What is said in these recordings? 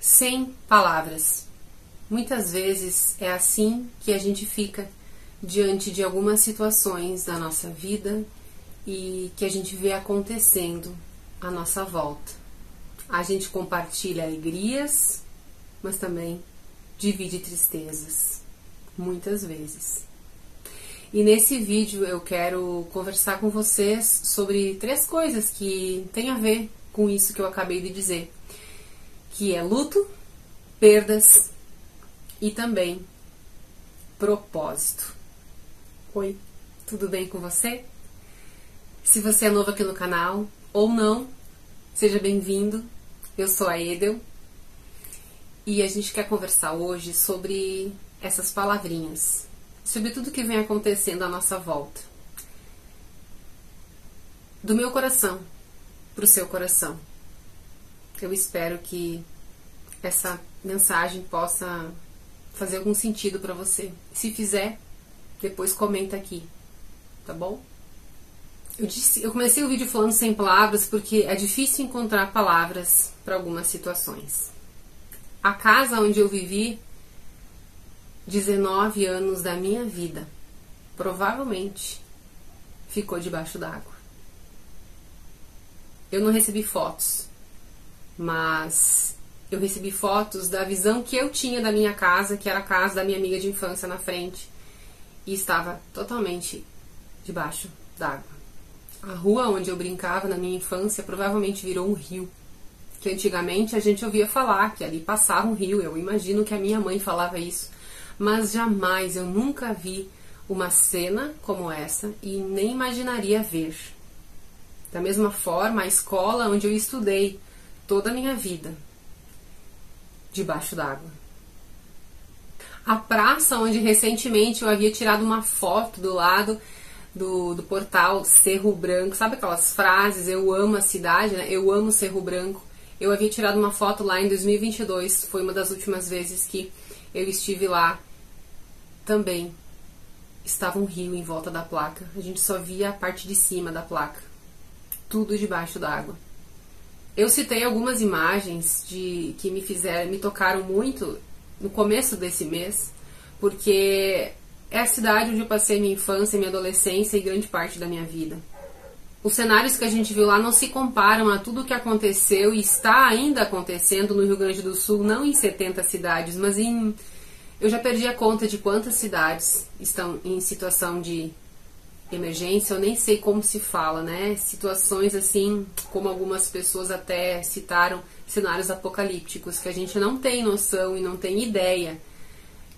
sem palavras. Muitas vezes é assim que a gente fica diante de algumas situações da nossa vida e que a gente vê acontecendo à nossa volta. A gente compartilha alegrias, mas também divide tristezas, muitas vezes. E nesse vídeo eu quero conversar com vocês sobre 3 coisas que têm a ver com isso que eu acabei de dizer, que é luto, perdas e também propósito. Oi, tudo bem com você? Se você é novo aqui no canal ou não, seja bem-vindo. Eu sou a Edel e a gente quer conversar hoje sobre essas palavrinhas, sobre tudo que vem acontecendo à nossa volta. Do meu coração para o seu coração. Eu espero que essa mensagem possa fazer algum sentido para você. Se fizer, depois comenta aqui, tá bom? Eu comecei o vídeo falando sem palavras porque é difícil encontrar palavras para algumas situações. A casa onde eu vivi 19 anos da minha vida provavelmente ficou debaixo d'água. Eu não recebi fotos, mas eu recebi fotos da visão que eu tinha da minha casa, que era a casa da minha amiga de infância na frente, e estava totalmente debaixo d'água. A rua onde eu brincava na minha infância provavelmente virou um rio, que antigamente a gente ouvia falar que ali passava um rio. Eu imagino que a minha mãe falava isso, mas jamais, eu nunca vi uma cena como essa e nem imaginaria ver. Da mesma forma, a escola onde eu estudei toda a minha vida, debaixo d'água. A praça onde recentemente eu havia tirado uma foto do lado do portal Cerro Branco. Sabe aquelas frases, eu amo a cidade, né? Eu amo Cerro Branco. Eu havia tirado uma foto lá em 2022, foi uma das últimas vezes que eu estive lá. Também estava um rio em volta da placa. A gente só via a parte de cima da placa. Tudo debaixo d'água. Eu citei algumas imagens que me tocaram muito no começo desse mês, porque é a cidade onde eu passei minha infância, minha adolescência e grande parte da minha vida. Os cenários que a gente viu lá não se comparam a tudo o que aconteceu e está ainda acontecendo no Rio Grande do Sul, não em 70 cidades, mas eu já perdi a conta de quantas cidades estão em situação de emergência. Eu nem sei como se fala, né? Situações assim, como algumas pessoas até citaram, cenários apocalípticos, que a gente não tem noção e não tem ideia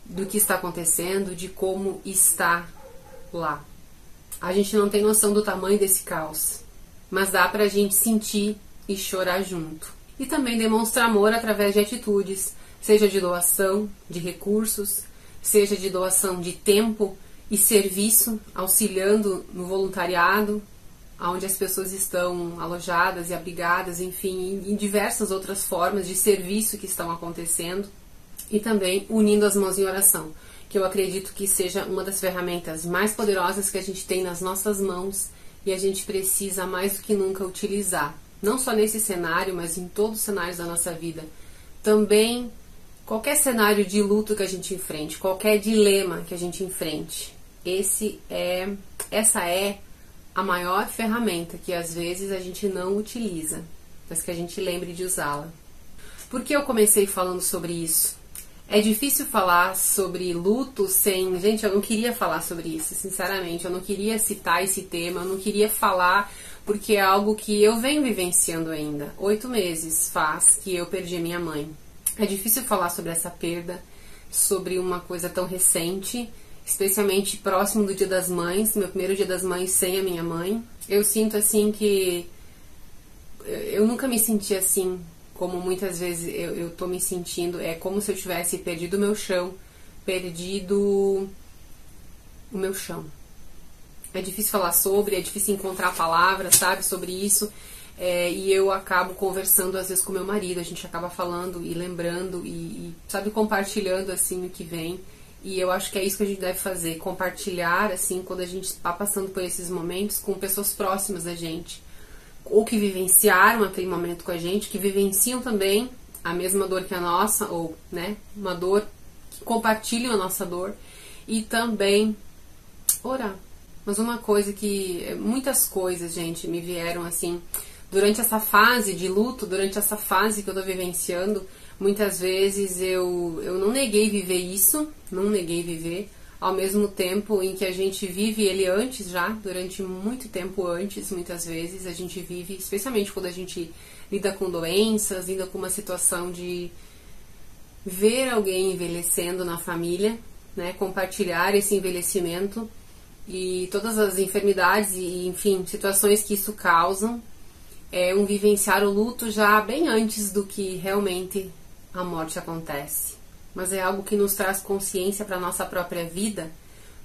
do que está acontecendo, de como está lá. A gente não tem noção do tamanho desse caos, mas dá pra gente sentir e chorar junto. E também demonstrar amor através de atitudes, seja de doação de recursos, seja de doação de tempo e serviço, auxiliando no voluntariado, onde as pessoas estão alojadas e abrigadas, enfim, em diversas outras formas de serviço que estão acontecendo, e também unindo as mãos em oração, que eu acredito que seja uma das ferramentas mais poderosas que a gente tem nas nossas mãos e a gente precisa mais do que nunca utilizar, não só nesse cenário, mas em todos os cenários da nossa vida. Também qualquer cenário de luto que a gente enfrente, qualquer dilema que a gente enfrente, essa é a maior ferramenta que às vezes a gente não utiliza, mas que a gente lembre de usá-la. Por que eu comecei falando sobre isso? É difícil falar sobre luto sem... Gente, eu não queria falar sobre isso, sinceramente. Eu não queria citar esse tema, eu não queria falar porque é algo que eu venho vivenciando ainda. 8 meses faz que eu perdi minha mãe. É difícil falar sobre essa perda, sobre uma coisa tão recente, especialmente próximo do Dia das Mães, meu primeiro Dia das Mães sem a minha mãe. Eu sinto assim que eu nunca me senti assim, como muitas vezes eu tô me sentindo. É como se eu tivesse perdido o meu chão, perdido o meu chão. É difícil falar sobre, é difícil encontrar palavras, sabe, sobre isso. E eu acabo conversando às vezes com meu marido, a gente acaba falando e lembrando sabe, compartilhando assim o que vem. E eu acho que é isso que a gente deve fazer, compartilhar assim quando a gente está passando por esses momentos com pessoas próximas da gente, ou que vivenciaram aquele momento com a gente, que vivenciam também a mesma dor que a nossa, ou, né, uma dor que compartilham a nossa dor, e também orar. Mas uma coisa muitas coisas, gente, me vieram assim, durante essa fase de luto, durante essa fase que eu tô vivenciando, muitas vezes eu não neguei viver isso, não neguei viver, ao mesmo tempo em que a gente vive ele antes já, durante muito tempo antes, muitas vezes a gente vive, especialmente quando a gente lida com doenças, lida com uma situação de ver alguém envelhecendo na família, né, compartilhar esse envelhecimento e todas as enfermidades e, enfim, situações que isso causam, é um vivenciar o luto já bem antes do que realmente a morte acontece. Mas é algo que nos traz consciência para a nossa própria vida,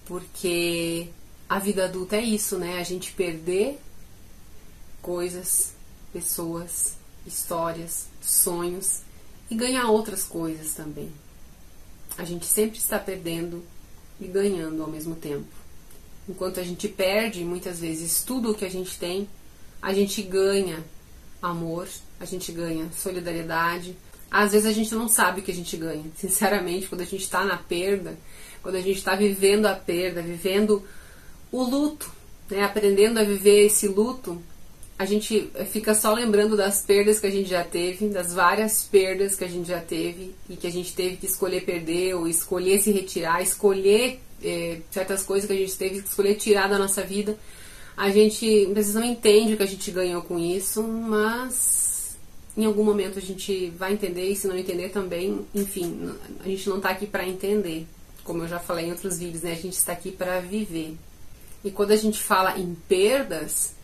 porque a vida adulta é isso, né? A gente perder coisas, pessoas, histórias, sonhos e ganhar outras coisas também. A gente sempre está perdendo e ganhando ao mesmo tempo. Enquanto a gente perde, muitas vezes, tudo o que a gente tem, a gente ganha amor, a gente ganha solidariedade. Às vezes a gente não sabe o que a gente ganha. Sinceramente, quando a gente está na perda, quando a gente está vivendo a perda, vivendo o luto, né, aprendendo a viver esse luto, a gente fica só lembrando das perdas que a gente já teve, das várias perdas que a gente já teve e que a gente teve que escolher perder ou escolher se retirar, escolher certas coisas que a gente teve que escolher tirar da nossa vida. A gente às vezes não entende o que a gente ganhou com isso, mas em algum momento a gente vai entender, e se não entender também, enfim, a gente não está aqui para entender, como eu já falei em outros vídeos, né? A gente está aqui para viver. E quando a gente fala em perdas,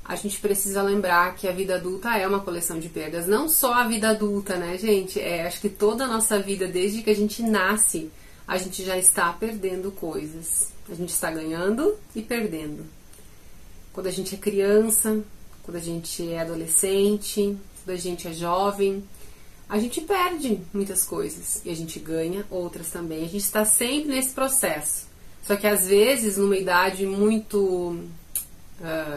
a gente precisa lembrar que a vida adulta é uma coleção de perdas. Não só a vida adulta, né, gente? Acho que toda a nossa vida, desde que a gente nasce, a gente já está perdendo coisas. A gente está ganhando e perdendo. Quando a gente é criança, quando a gente é adolescente, quando a gente é jovem, a gente perde muitas coisas e a gente ganha outras também. A gente está sempre nesse processo. Só que às vezes, numa idade muito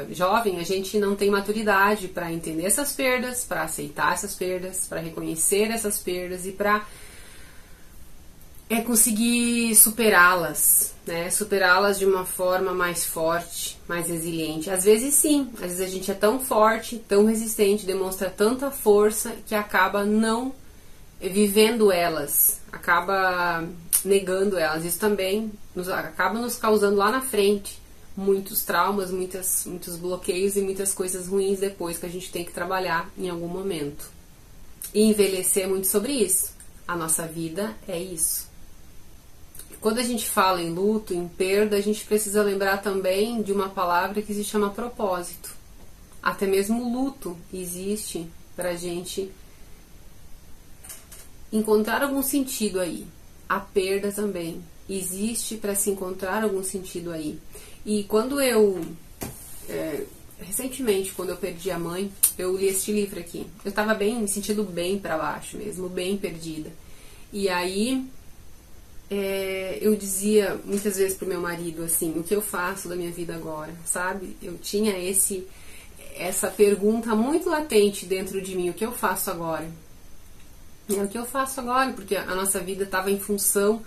jovem, a gente não tem maturidade para entender essas perdas, para aceitar essas perdas, para reconhecer essas perdas e para conseguir superá-las, né? Superá-las de uma forma mais forte, mais resiliente. Às vezes sim, às vezes a gente é tão forte, tão resistente, demonstra tanta força que acaba não vivendo elas, acaba negando elas. Isso também acaba nos causando lá na frente muitos traumas, muitos bloqueios e muitas coisas ruins depois que a gente tem que trabalhar em algum momento. E envelhecer é muito sobre isso. A nossa vida é isso. Quando a gente fala em luto, em perda, a gente precisa lembrar também de uma palavra que se chama propósito. Até mesmo o luto existe para a gente encontrar algum sentido aí. A perda também existe para se encontrar algum sentido aí. E quando recentemente, quando eu perdi a mãe, eu li este livro aqui. Eu estava me sentindo bem para baixo mesmo, bem perdida. E aí eu dizia muitas vezes pro meu marido assim, o que eu faço da minha vida agora, sabe? Eu tinha essa pergunta muito latente dentro de mim, o que eu faço agora? O que eu faço agora? Porque a nossa vida estava em função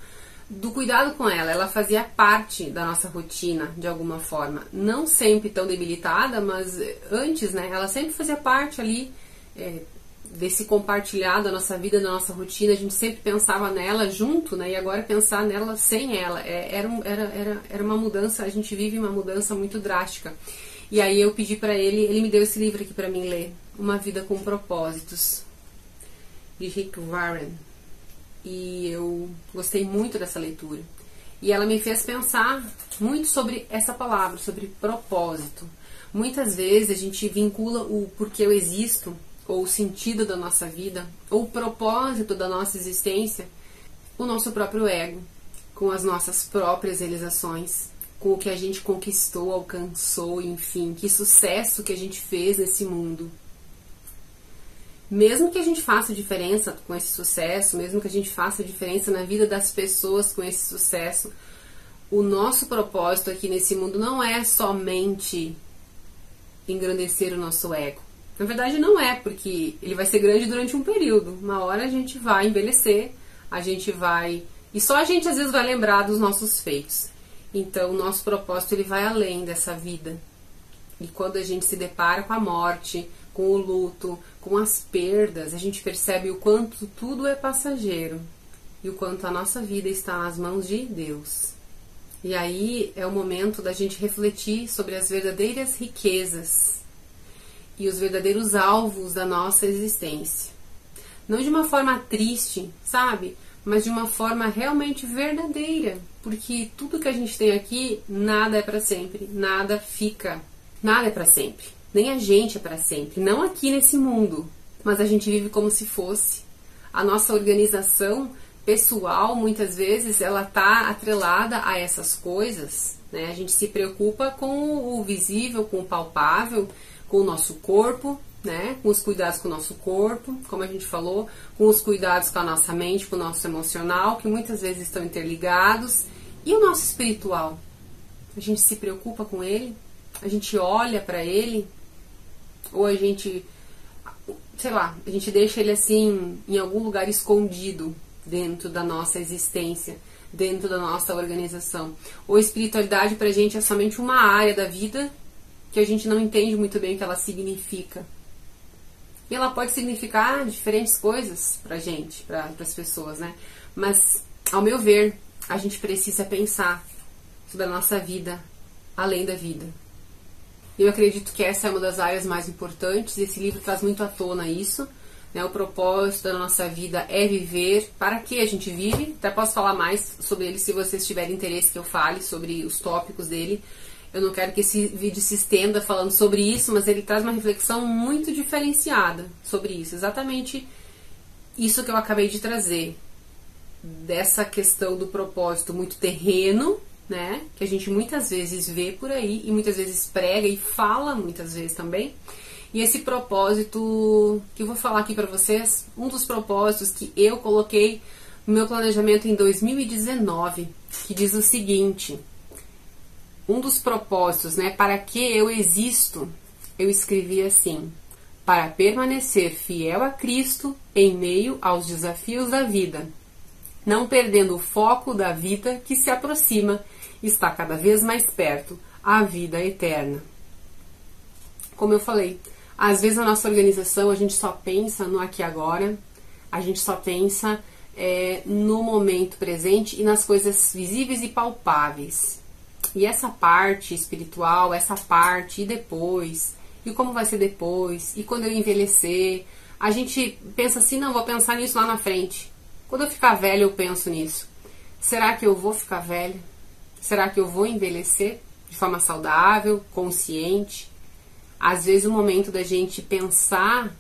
do cuidado com ela fazia parte da nossa rotina de alguma forma, não sempre tão debilitada, mas antes, né, ela sempre fazia parte ali desse compartilhar da nossa vida, da nossa rotina. A gente sempre pensava nela junto, né, e agora pensar nela sem ela era uma mudança. A gente vive uma mudança muito drástica. E aí eu pedi para ele me deu esse livro aqui para mim ler, Uma Vida com Propósitos, de Rick Warren. E eu gostei muito dessa leitura. E ela me fez pensar muito sobre essa palavra, sobre propósito. Muitas vezes a gente vincula o porquê eu existo, ou o sentido da nossa vida, ou o propósito da nossa existência, o nosso próprio ego, com as nossas próprias realizações, com o que a gente conquistou, alcançou, enfim, que sucesso que a gente fez nesse mundo. Mesmo que a gente faça diferença com esse sucesso, mesmo que a gente faça diferença na vida das pessoas com esse sucesso, o nosso propósito aqui nesse mundo não é somente engrandecer o nosso ego. Na verdade não é, porque ele vai ser grande durante um período. Uma hora a gente vai envelhecer, a gente vai... E só a gente às vezes vai lembrar dos nossos feitos. Então o nosso propósito ele vai além dessa vida. E quando a gente se depara com a morte, com o luto, com as perdas, a gente percebe o quanto tudo é passageiro. E o quanto a nossa vida está nas mãos de Deus. E aí é o momento da gente refletir sobre as verdadeiras riquezas e os verdadeiros alvos da nossa existência. Não de uma forma triste, sabe? Mas de uma forma realmente verdadeira. Porque tudo que a gente tem aqui, nada é para sempre, nada fica, nada é para sempre. Nem a gente é para sempre, não aqui nesse mundo, mas a gente vive como se fosse. A nossa organização pessoal, muitas vezes, ela está atrelada a essas coisas, né? A gente se preocupa com o visível, com o palpável, com o nosso corpo, né? Com os cuidados com o nosso corpo, como a gente falou, com os cuidados com a nossa mente, com o nosso emocional, que muitas vezes estão interligados. E o nosso espiritual? A gente se preocupa com ele? A gente olha para ele? Ou a gente, sei lá, a gente deixa ele assim em algum lugar escondido dentro da nossa existência, dentro da nossa organização? Ou a espiritualidade pra gente é somente uma área da vida que a gente não entende muito bem o que ela significa. E ela pode significar diferentes coisas pra gente, pras pessoas, né? Mas, ao meu ver, a gente precisa pensar sobre a nossa vida além da vida. Eu acredito que essa é uma das áreas mais importantes. Esse livro traz muito à tona isso, né? O propósito da nossa vida é viver. Para que a gente vive? Até posso falar mais sobre ele se vocês tiverem interesse que eu fale sobre os tópicos dele. Eu não quero que esse vídeo se estenda falando sobre isso, mas ele traz uma reflexão muito diferenciada sobre isso. Exatamente isso que eu acabei de trazer. Dessa questão do propósito muito terreno, né? Que a gente muitas vezes vê por aí e muitas vezes prega e fala muitas vezes também. E esse propósito que eu vou falar aqui para vocês, um dos propósitos que eu coloquei no meu planejamento em 2019, que diz o seguinte: um dos propósitos, né, para que eu existo, eu escrevi assim: para permanecer fiel a Cristo em meio aos desafios da vida, não perdendo o foco da vida que se aproxima, está cada vez mais perto, a vida eterna. Como eu falei, às vezes na nossa organização a gente só pensa no aqui e agora, a gente só pensa no momento presente e nas coisas visíveis e palpáveis. E essa parte espiritual, essa parte e depois, e como vai ser depois, e quando eu envelhecer, a gente pensa assim: não, vou pensar nisso lá na frente. Quando eu ficar velha eu penso nisso. Será que eu vou ficar velha? Será que eu vou envelhecer de forma saudável, consciente? Às vezes o momento da gente pensar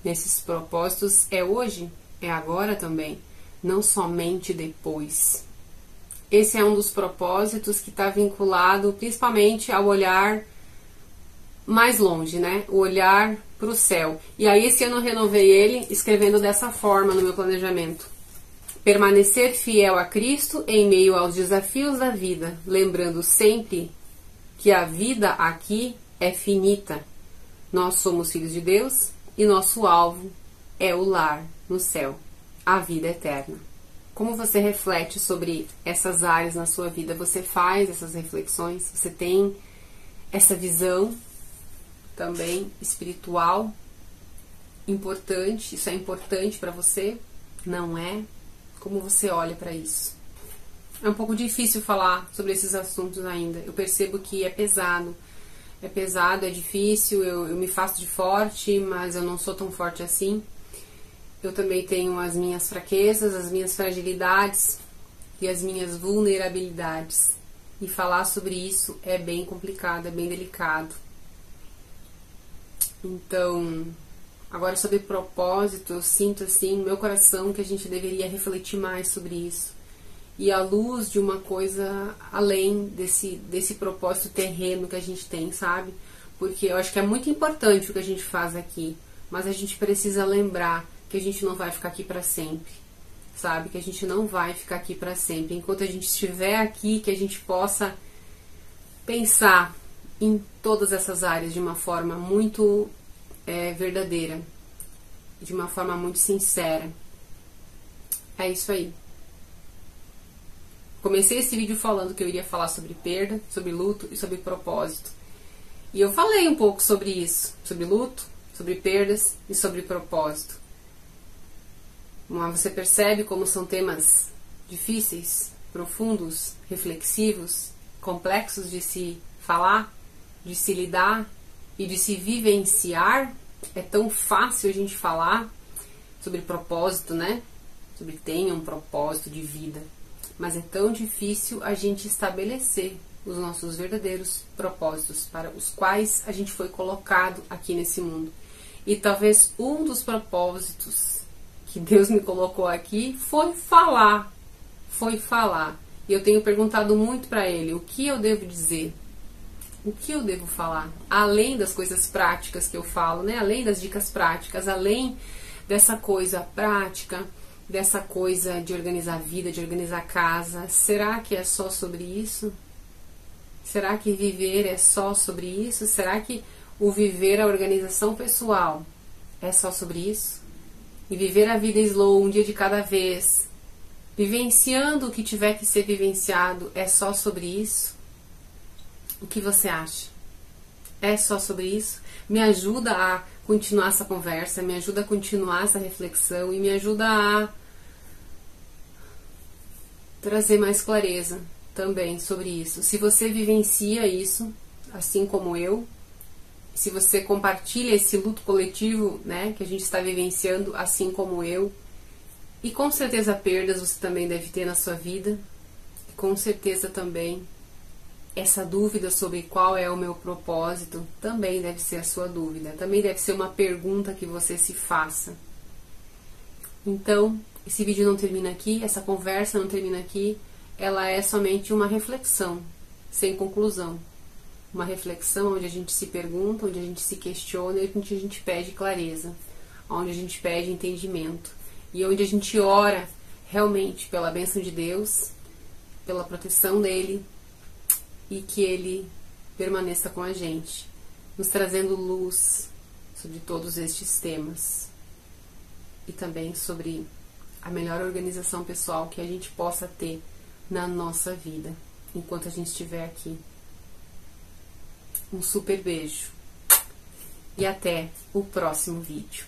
nesses propósitos é hoje, é agora também, não somente depois. Esse é um dos propósitos que está vinculado principalmente ao olhar mais longe, né? O olhar para o céu. E aí esse ano eu renovei ele escrevendo dessa forma no meu planejamento: permanecer fiel a Cristo em meio aos desafios da vida, lembrando sempre que a vida aqui é finita. Nós somos filhos de Deus e nosso alvo é o lar no céu, a vida eterna. Como você reflete sobre essas áreas na sua vida? Você faz essas reflexões? Você tem essa visão também espiritual importante? Isso é importante para você? Não é? Como você olha para isso? É um pouco difícil falar sobre esses assuntos ainda. Eu percebo que é pesado. É pesado, é difícil, eu me faço de forte, mas eu não sou tão forte assim. Eu também tenho as minhas fraquezas, as minhas fragilidades e as minhas vulnerabilidades. E falar sobre isso é bem complicado, é bem delicado. Então, agora sobre propósito, eu sinto assim no meu coração que a gente deveria refletir mais sobre isso. E à luz de uma coisa além desse propósito terreno que a gente tem, sabe? Porque eu acho que é muito importante o que a gente faz aqui, mas a gente precisa lembrar que a gente não vai ficar aqui para sempre, sabe? Que a gente não vai ficar aqui para sempre. Enquanto a gente estiver aqui, que a gente possa pensar em todas essas áreas de uma forma muito verdadeira, de uma forma muito sincera. É isso aí. Comecei esse vídeo falando que eu iria falar sobre perda, sobre luto e sobre propósito. E eu falei um pouco sobre isso, sobre luto, sobre perdas e sobre propósito. Mas você percebe como são temas difíceis, profundos, reflexivos, complexos de se falar, de se lidar e de se vivenciar. É tão fácil a gente falar sobre propósito, né? Sobre tenha um propósito de vida. Mas é tão difícil a gente estabelecer os nossos verdadeiros propósitos para os quais a gente foi colocado aqui nesse mundo. E talvez um dos propósitos que Deus me colocou aqui foi falar. Foi falar. E eu tenho perguntado muito para Ele, o que eu devo dizer? O que eu devo falar? Além das coisas práticas que eu falo, né? Além das dicas práticas, além dessa coisa prática, dessa coisa de organizar a vida, de organizar a casa. Será que é só sobre isso? Será que viver é só sobre isso? Será que o viver a organização pessoal é só sobre isso? E viver a vida slow, um dia de cada vez, vivenciando o que tiver que ser vivenciado, é só sobre isso? O que você acha? É só sobre isso? Me ajuda a continuar essa conversa, me ajuda a continuar essa reflexão e me ajuda a trazer mais clareza também sobre isso. Se você vivencia isso, assim como eu, se você compartilha esse luto coletivo, né, que a gente está vivenciando, assim como eu, e com certeza perdas você também deve ter na sua vida, e com certeza também essa dúvida sobre qual é o meu propósito também deve ser a sua dúvida, também deve ser uma pergunta que você se faça. Então, esse vídeo não termina aqui, essa conversa não termina aqui, ela é somente uma reflexão, sem conclusão. Uma reflexão onde a gente se pergunta, onde a gente se questiona e onde a gente pede clareza, onde a gente pede entendimento e onde a gente ora realmente pela bênção de Deus, pela proteção dele e que ele permaneça com a gente, nos trazendo luz sobre todos estes temas e também sobre a melhor organização pessoal que a gente possa ter na nossa vida enquanto a gente estiver aqui. Um super beijo e até o próximo vídeo.